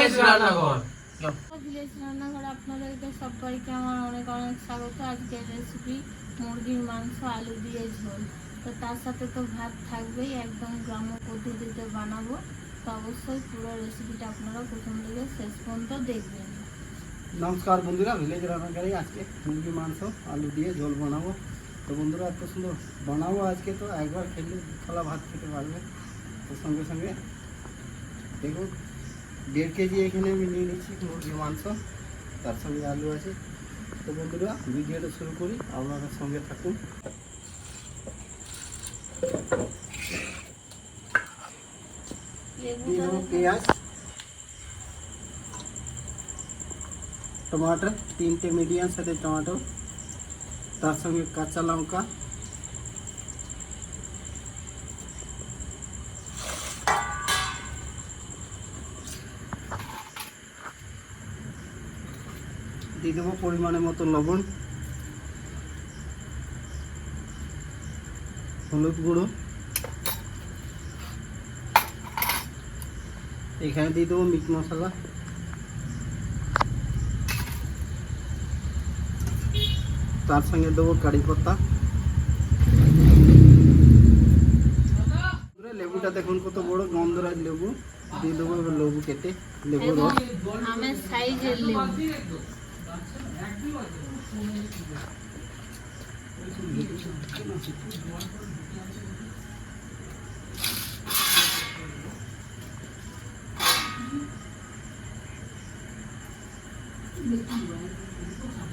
Village রান্নাঘর। Village রান্নাঘর আপনাদেরকে সবাইকে আমার অনেক অনেক স্বাগত। আজকের রেসিপি মুরগির মাংস আলু দিয়ে ঝোল। তো তার সাথে তো ভাত থাকবেই, একদম গ্রাম্য পদ্ধতিতে বানাবো। তো অবশ্যই পুরো রেসিপিটা আপনারা প্রথম থেকে শেষ পর্যন্ত দেখবেন। নমস্কার বন্ধুরা, ভিলেজ রান্নাঘরে আজকে মুরগি মাংস আলু দিয়ে ঝোল বানাবো। তো বন্ধুরা এত সুন্দর বানাবো আজকে, তো একবার খেলে থালা ভাত খেতে পারবে। তো সঙ্গে সঙ্গে দেখুন 1.5 কেজি এখানে আমি নিয়ে নিচ্ছি মুরগি মাংস, তার সঙ্গে আলু আছে। তো বন্ধুরা ভিডিওটা শুরু করি, আপনারা সঙ্গে থাকুন। দিয়ে দেবো পেঁয়াজ, टमाटर 3টে মিডিয়াম সাইজের টমেটো, তার সঙ্গে কাঁচা লঙ্কা, দিয়ে দেবো পরিমাণে মতো লবণ, হলুদ গুঁড়ো, এখানে দিয়ে দেবো মিট মশলা, তার সঙ্গে দেবো কারি পাতা। লেবুটা দেখুন কত বড় গন্ধরাজ লেবু, দিয়ে দেবো এবার লেবু কেটে, লেবু রস, আমের সাইজের লেবু।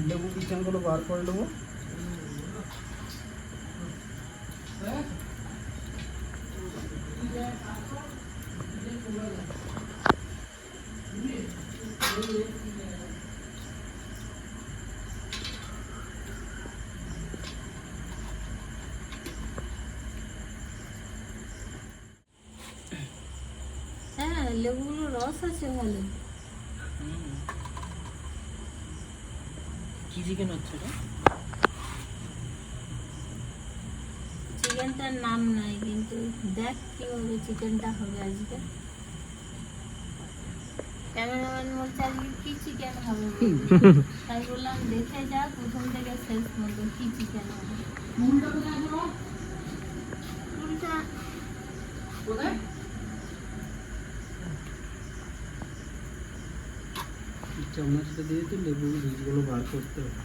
লেবু বিছানগুলো বার করে নেবো। হ্যাঁ, লেবুগুলো রস আছে ভালো। কি চিকেন হচ্ছে রে? চিকেনটার নাম নাই, কিন্তু দেখ কিভাবে চিকেনটা হবে আজকে। ক্যামেরাম্যান বলছে আজকে কি চিকেন হবে, তাই বললাম দেখে যা প্রথম থেকে শেষ পর্যন্ত কি চিকেন হবে। চুলটা চামচটা দিয়ে তো লেবু বীজগুলো বার করতে হবে।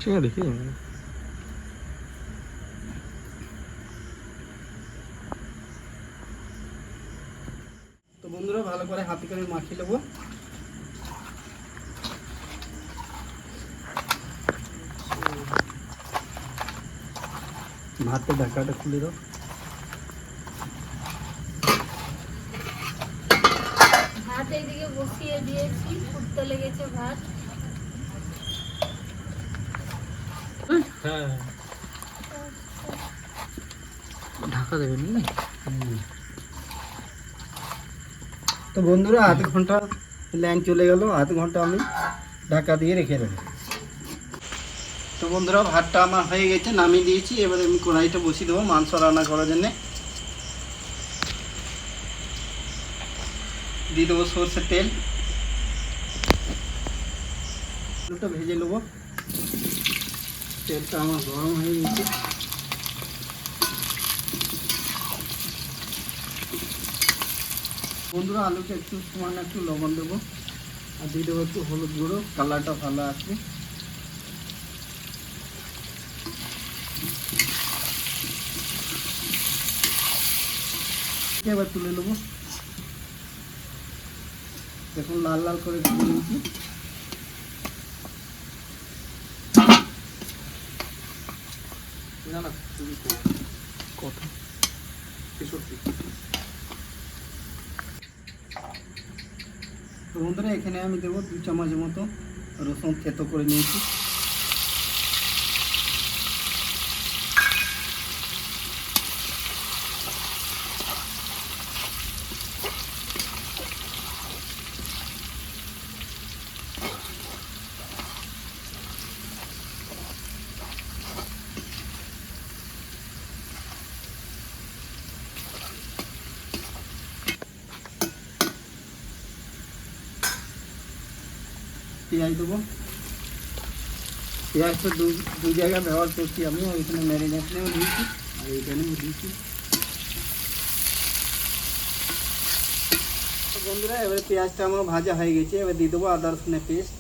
ঠিক আছে, দেখি তো বন্ধুরা ভালো করে হাতে করে মাখিয়ে নেবো। ভাতের ঢাকাটা খুলে দাও। ভাত এইদিকে বসিয়ে দিয়েছি, ফুটতে লেগেছে ভাত। হ্যাঁ, ঢাকা দেবেন নি? তো বন্ধুরা আধ ঘন্টা লাইন চলে গেল, আধ ঘন্টা আমি ঢাকা দিয়ে রেখে দেবো। তো বন্ধুরা ভাতটা আমার হয়ে গেছে, নামিয়ে দিয়েছি। এবারে আমি কড়াইটা বসিয়ে দেবো মাংস রান্না করার জন্যে। দিয়ে দেবো সরষের তেল, আলুটা ভেজে নেবো। তেলটা আমার গরম হয়ে গেছে। বন্ধুরা আলুটা একটু সামান্য একটু লবণ দেবো, আর দিয়ে দেবো একটু হলুদ গুঁড়ো, কালারটা ভালো আসবে। এবার তুলে নেবো। দেখুন লাল লাল করে তুলে নিয়েছি। কত? 63। তো বন্ধুরা এখানে আমি দেবো 2 চামচের মতো রসুন থেতো করে নিয়েছি। পেঁয়াজ দেবো। পেঁয়াজটা দু জায়গায় ব্যবহার করছি আমি, ওইখানে ম্যারিনেশনেও দিয়েছি আর এইখানেও দিয়েছি। তো বন্ধুরা এবারে পেঁয়াজটা আমার ভাজা হয়ে গেছে, এবার দিয়ে দেবো আদা রসুনের পেস্ট।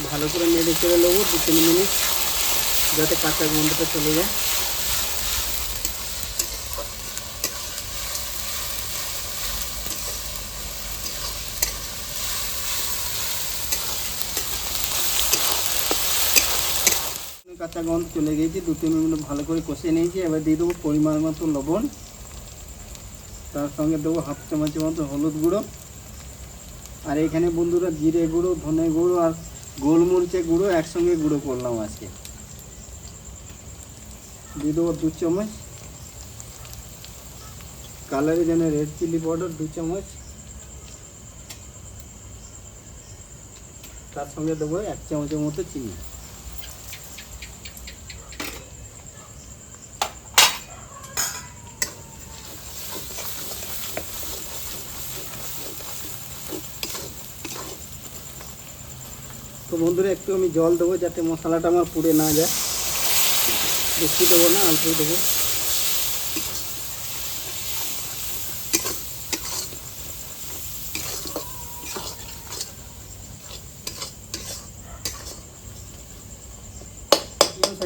ভালো করে নেড়ে চেড়ে নেবো 2-3 মিনিট, যাতে কাঁচা গন্ধটা চলে যায়। কাঁচা গন্ধ চলে গেছে, 2-3 মিনিট ভালো করে কষিয়ে নিয়েছি। এবার দিয়ে দেবো পরিমাণ মতো লবণ, তার সঙ্গে দেবো 1/2 চামচের মতো হলুদ গুঁড়ো। আর এখানে বন্ধুরা জিরে গুঁড়ো, ধনে গুঁড়ো আর গোলমরিচের গুঁড়ো একসঙ্গে গুঁড়ো করলাম আজকে। দিয়ে দেবো 2 চামচ কালারের জন্য রেড চিলি পাউডার, 2 চামচ। তার সঙ্গে দেবো 1 চামচের মতো চিনি। তো বন্ধুরা একটু আমি জল দেবো যাতে মশলাটা আমার পুড়ে না যায়, বেশি দেবো না, অল্প দেবো।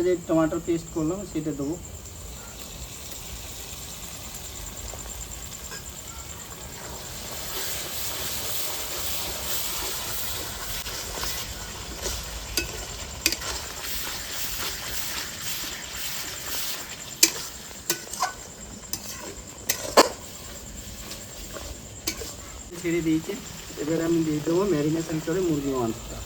যে টমেটো পেস্ট করলাম সেটা দেবো। ছেড়ে দিয়েছে, এবার আমি দিয়ে দেবো ম্যারিনেশন করে মুরগি মাংসটা।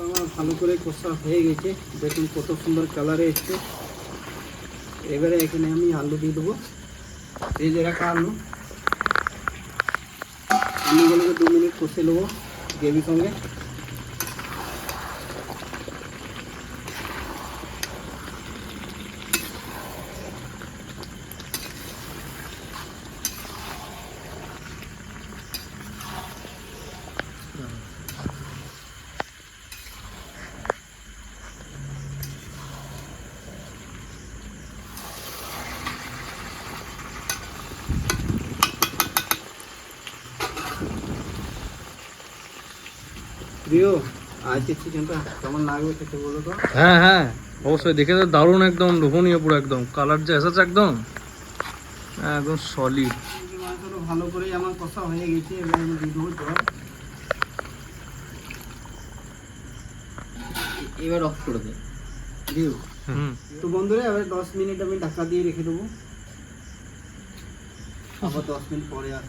আমার ভালো করে কষা হয়ে গেছে, দেখুন কত সুন্দর কালারে এসছে। এবারে এখানে আমি আলু দিয়ে দেবো, ভেজে রাখা আলু। আলুগুলোকে 2 মিনিট কষে নেবো গ্রেভির সঙ্গে। প্রিয়, আজকে চিকেনটা কেমন লাগবে খেতে বলো তো? হ্যাঁ হ্যাঁ অবশ্যই, দেখে তো দারুণ, একদম লোভনীয় পুরো, একদম কালার যে এসেছে একদম একদম সলিড। মাংসটা ভালো করে আমার কষা হয়ে গেছে, এবার আমি দিয়ে দেবো জল। এবার অফ করে দে দিও। তো বন্ধুরা এবার 10 মিনিট আমি ঢাকা দিয়ে রেখে দেবো, আবার 10 মিনিট পরে আর।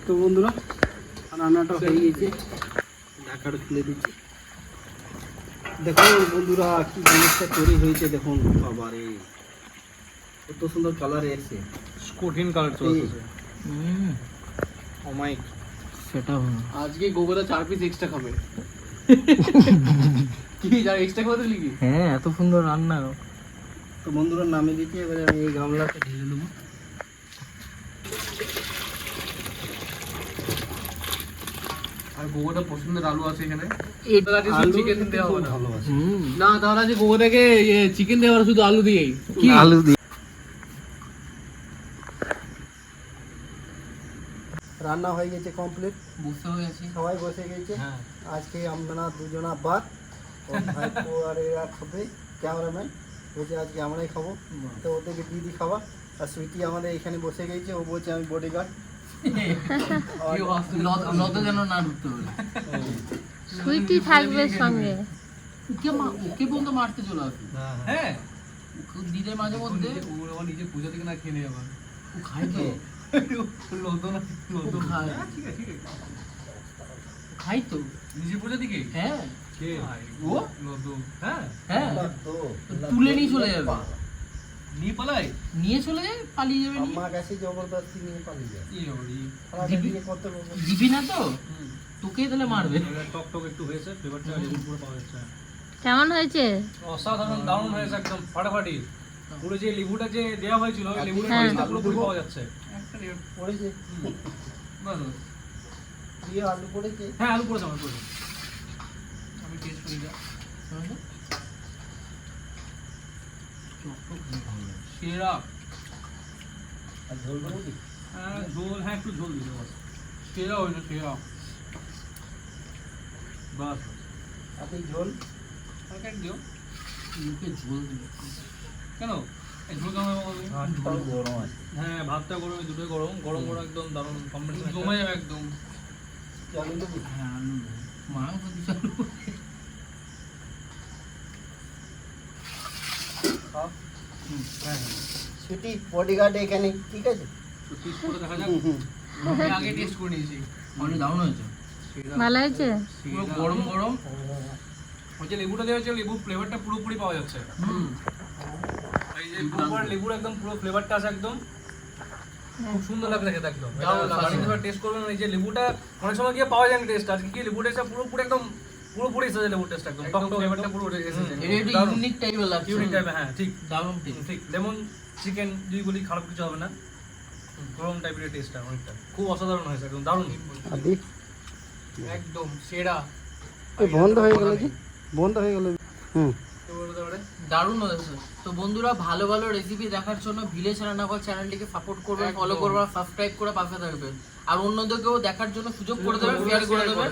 তো বন্ধুরা রান্নাটা হয়ে গেছে, ঢাকাটা খুলে দিচ্ছি। দেখুন বন্ধুরা কি জিনিসটা তৈরি হয়েছে, দেখুন বাবারে কত সুন্দর কালার এসছে, কঠিন কালার চলে এসেছে। অমাইক সেটা আজকে গোবরা 4 পিস এক্সট্রা খাবে। কি যার এক্সট্রা খাবে দিলি কি? হ্যাঁ এত সুন্দর রান্না। তো বন্ধুরা নামিয়ে দিচ্ছি, এবারে আমি এই গামলাতে ঢেলে দেবো। আর গোবরটা পছন্দের আলু আছে এখানে। আলু চিকেন দেওয়া হবে না। ভালোবাসি। না তাহলে আজকে গোবরটাকে চিকেন দেওয়া হবে শুধু আলু দিয়েই। কি আলু দিয়ে রান্না হয়ে গেছে কমপ্লিট, বুঝতে হয়ে গেছে। সবাই বসে গেছে। হ্যাঁ আজকে আমরা দুজনা বাদ, ওর ভাইপো আর এরা খাবে, ক্যামেরাম্যান বলছে আজকে আমরাই খাবো, তো ওদেরকে দিদি খাবার। আর সুইটি আমাদের এখানে বসে গেছে, ও বলছে আমি বডিগার্ড। লতা যেন না ঢুকতে হবে। সুইটি থাকবে সঙ্গে। ওকে বন্ধু মারতে চলে আসবে। হ্যাঁ দিদের মাঝে মধ্যে ও নিজে পূজা থেকে না খেয়ে নেবে। খাই তো লতো না লতো খায়। ঠিক আছে ঠিক আছে খাই তো নিজে পূজা দিকে হ্যাঁ কে ও লতো হ্যাঁ হ্যাঁ তো তুলে নিয়ে চলে যাবে নিয়ে পালাই নিয়ে চলে যাবে পালিয়ে যাবে নিয়ে। আমার কাছে জবরদস্তি নিয়ে পালিয়ে যায় কি হরি খারাপ দিকে করতে বলবো দিবি না তো তোকে তাহলে মারবে টক টক একটু হয়েছে ফ্লেভারটা লেবু পুরো পাওয়া যাচ্ছে কেমন হয়েছে? অসাধারণ দারুণ হয়েছে একদম ফাটাফাটি পুরো যে লেবুটা যে দেওয়া হয়েছিল ওই লেবুটা হ্যাঁ। টেস্টটা পুরোপুরি পাওয়া যাচ্ছে পড়েছে বাস বাস। দিয়ে আলু পড়েছে হ্যাঁ আলু পড়েছে আমার পড়েছে আমি টেস্ট করি যা সেরা আর ঝোল দেবো কি ঝোল হ্যাঁ একটু ঝোল দিতে বাস সেরা হয়েছে সেরা বাস আপনি ঝোল হালকা একটু দিও মুখে ঝোল দিবে কেন এই ঝোল কেমন হবে বলো? গরম আছে হ্যাঁ ভাতটা গরম এই দুটোই গরম গরম গরম একদম দারুণ কম্বিনেশন জমে যাবে একদম আলু দেবো হ্যাঁ আলু মাংস দিছে আলু খাও হ্যাঁ হ্যাঁ সিটি বডিগার্ড এখানে ঠিক আছে তো টেস্ট করে দেখা যাক আমি আগে টেস্ট করে নিয়েছি অনেক দারুণ হয়েছে সেরা ভালো হয়েছে? পুরো গরম গরম ওই যে লেবুটা দেওয়া হচ্ছে লেবুর ফ্লেভারটা পুরোপুরি পাওয়া যাচ্ছে এই যে প্রপার লেবুর একদম পুরো ফ্লেভারটা আছে একদম খুব সুন্দর লাগছে খেতে একদম দারুণ লাগছে। বাড়িতে টেস্ট করবেন এই যে লেবুটা অনেক সময় গিয়ে পাওয়া যায় না টেস্ট আজকে কি লেবু টেস্টটা পুরোপুরি একদম পুরোপুরি এসেছে লেবুর টেস্ট একদম টক টক ফ্লেভারটা পুরো এসেছে এটা একটু দারুণ। ইউনিক টাইপের লাগছে ইউনিক টাইপের হ্যাঁ ঠিক দারুণ টেস্ট ঠিক লেমন চিকেন যদি বলি খারাপ কিছু হবে না গরম টাইপের টেস্টটা অনেকটা খুব অসাধারণ হয়েছে একদম দারুণ আদি একদম সেরা এই বন্ধ হয়ে গেল যে বন্ধ হয়ে গেল হুম দারুণ হয়েছে তো বন্ধুরা ভালো ভালো রেসিপি দেখার জন্য ভিলেজ রান্নাঘর চ্যানেলটিকে সাপোর্ট করবেন ফলো করবেন সাবস্ক্রাইব করে পাশে থাকবেন আর অন্যদেরকেও দেখার জন্য সুযোগ করে দেবেন শেয়ার করে দেবেন